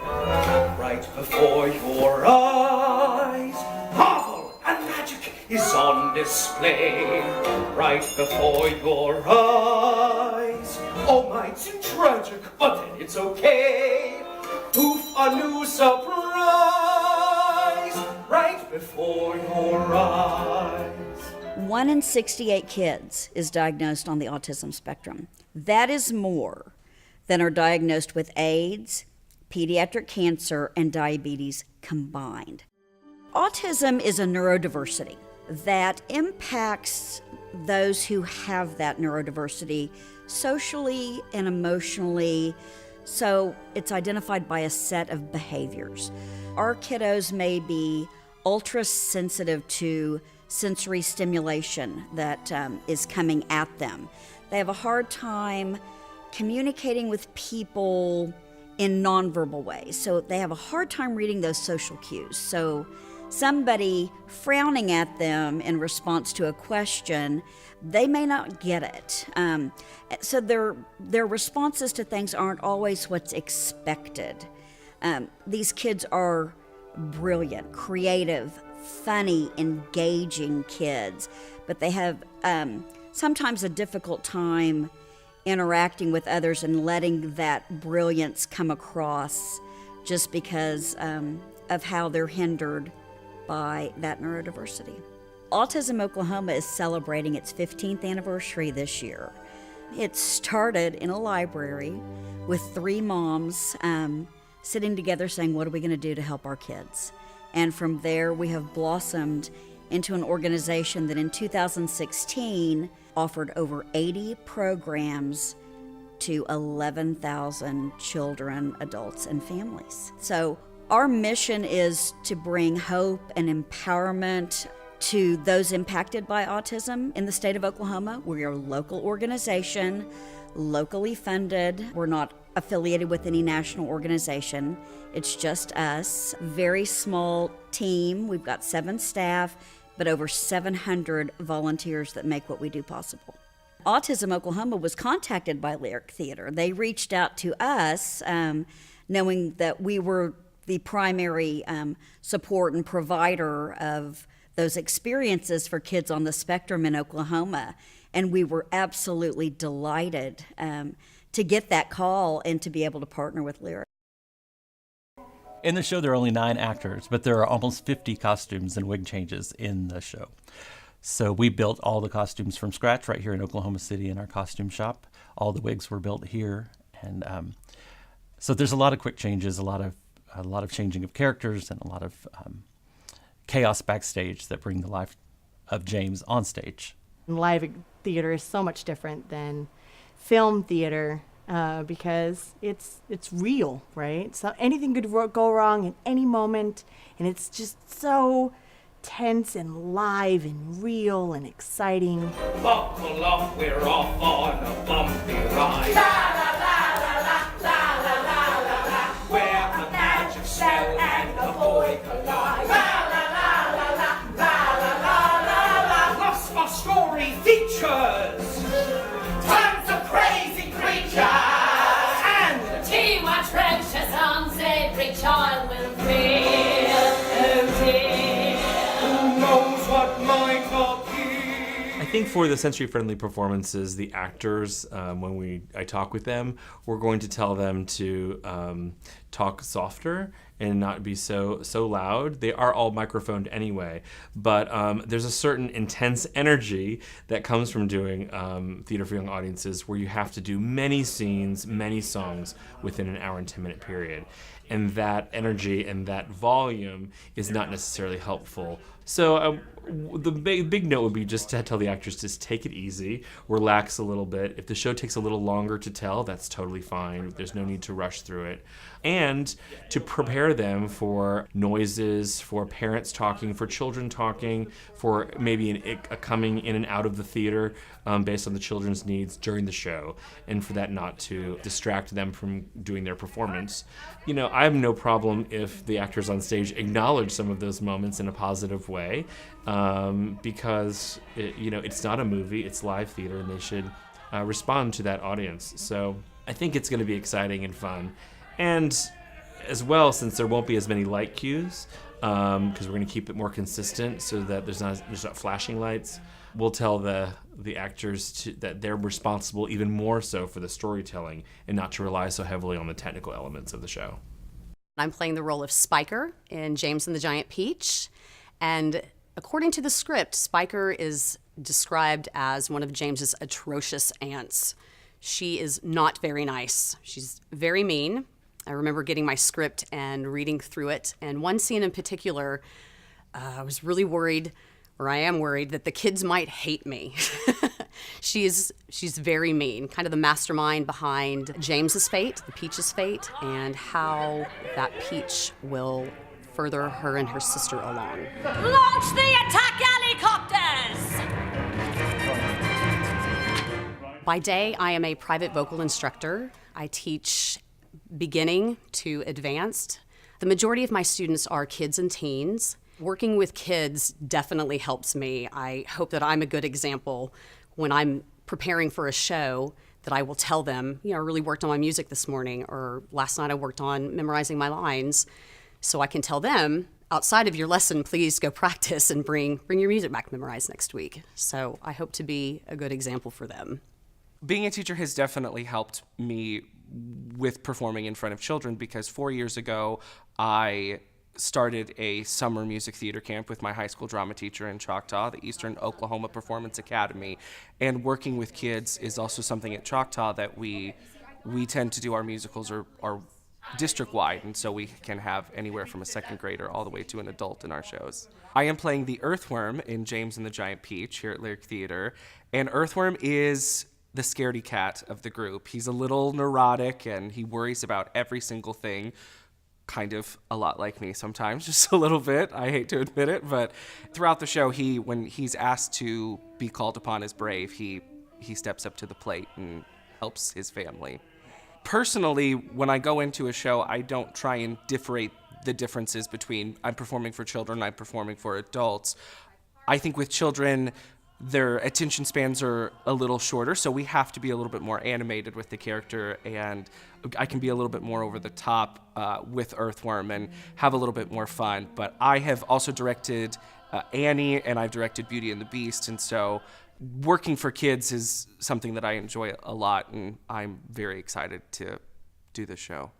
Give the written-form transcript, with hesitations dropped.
Right before your eyes, marvel and magic is on display. Right before your eyes, oh my, it's tragic, but then it's okay. Poof, a new surprise, right before your eyes. 1 in 68 kids is diagnosed on the autism spectrum. That is more than are diagnosed with AIDS, pediatric cancer, and diabetes combined. Autism is a neurodiversity that impacts those who have that neurodiversity socially and emotionally, so it's identified by a set of behaviors. Our kiddos may be ultra sensitive to sensory stimulation that is coming at them. They have a hard time communicating with people in nonverbal ways, so they have a hard time reading those social cues. So somebody frowning at them in response to a question, they may not get it. So their responses to things aren't always what's expected. These kids are brilliant, creative, funny, engaging kids, but they have sometimes a difficult time interacting with others and letting that brilliance come across just because of how they're hindered by that neurodiversity. Autism Oklahoma is celebrating its 15th anniversary this year. It started in a library with 3 moms sitting together saying, what are we going to do to help our kids? And from there, we have blossomed into an organization that in 2016 offered over 80 programs to 11,000 children, adults, and families. So our mission is to bring hope and empowerment to those impacted by autism in the state of Oklahoma. We are a local organization, locally funded. We're not affiliated with any national organization. It's just us. Very small team. We've got 7 staff, but over 700 volunteers that make what we do possible. Autism Oklahoma was contacted by Lyric Theater. They reached out to us, knowing that we were the primary support and provider of those experiences for kids on the spectrum in Oklahoma. And we were absolutely delighted to get that call and to be able to partner with Lyric. In the show, there are only 9 actors, but there are almost 50 costumes and wig changes in the show. So we built all the costumes from scratch right here in Oklahoma City in our costume shop. All the wigs were built here. And so there's a lot of quick changes, a lot of changing of characters, and a lot of chaos backstage that bring the life of James on stage. Live theater is so much different than film theater because it's real, right? So anything could go wrong at any moment, and it's just so tense and live and real and exciting. Buckle up, we're off on a bumpy ride. La la la la la la la la la, where a magic spell and a boy collide. La la la la la la la la la. Plus my story features tons of crazy creatures and too much precious songs every child will feel. Oh dear. Who knows what might appear? I think for the sensory-friendly performances, the actors, when I talk with them, we're going to tell them to talk softer and not be so loud. They are all microphoned anyway, but there's a certain intense energy that comes from doing theater for young audiences where you have to do many scenes, many songs within an hour and 10-minute period. And that energy and that volume is not necessarily helpful. So the big note would be just to tell the actors to take it easy, relax a little bit. If the show takes a little longer to tell, that's totally fine. There's no need to rush through it. And to prepare them for noises, for parents talking, for children talking, for maybe a coming in and out of the theater based on the children's needs during the show, and for that not to distract them from doing their performance. You know, I have no problem if the actors on stage acknowledge some of those moments in a positive way, because it's not a movie, it's live theater, and they should respond to that audience. So I think it's going to be exciting and fun. And as well, since there won't be as many light cues, because we're going to keep it more consistent so that there's not flashing lights. We'll tell the actors that they're responsible even more so for the storytelling and not to rely so heavily on the technical elements of the show. I'm playing the role of Spiker in James and the Giant Peach. And according to the script, Spiker is described as one of James's atrocious aunts. She is not very nice. She's very mean. I remember getting my script and reading through it. And one scene in particular, I was really worried, or I am worried, that the kids might hate me. She's very mean, kind of the mastermind behind James's fate, the Peach's fate, and how that Peach will further her and her sister along. Launch the attack helicopters! By day, I am a private vocal instructor. I teach beginning to advanced. The majority of my students are kids and teens. Working with kids definitely helps me. I hope that I'm a good example when I'm preparing for a show, that I will tell them, I really worked on my music this morning, or last night I worked on memorizing my lines. So I can tell them, outside of your lesson, please go practice and bring your music back memorized next week. So I hope to be a good example for them. Being a teacher has definitely helped me with performing in front of children, because 4 years ago, I started a summer music theater camp with my high school drama teacher in Choctaw, the Eastern Oklahoma Performance Academy. And working with kids is also something at Choctaw that we tend to do. Our musicals are district-wide, and so we can have anywhere from a second grader all the way to an adult in our shows. I am playing the Earthworm in James and the Giant Peach here at Lyric Theater, and Earthworm is the scaredy cat of the group. He's a little neurotic, and he worries about every single thing, kind of a lot like me sometimes, just a little bit. I hate to admit it, but throughout the show, when he's asked to be called upon as brave, he steps up to the plate and helps his family. Personally, when I go into a show, I don't try and differentiate the differences between I'm performing for children, I'm performing for adults. I think with children, their attention spans are a little shorter, so we have to be a little bit more animated with the character, and I can be a little bit more over the top with Earthworm and have a little bit more fun. But I have also directed Annie, and I've directed Beauty and the Beast, and so working for kids is something that I enjoy a lot, and I'm very excited to do the show.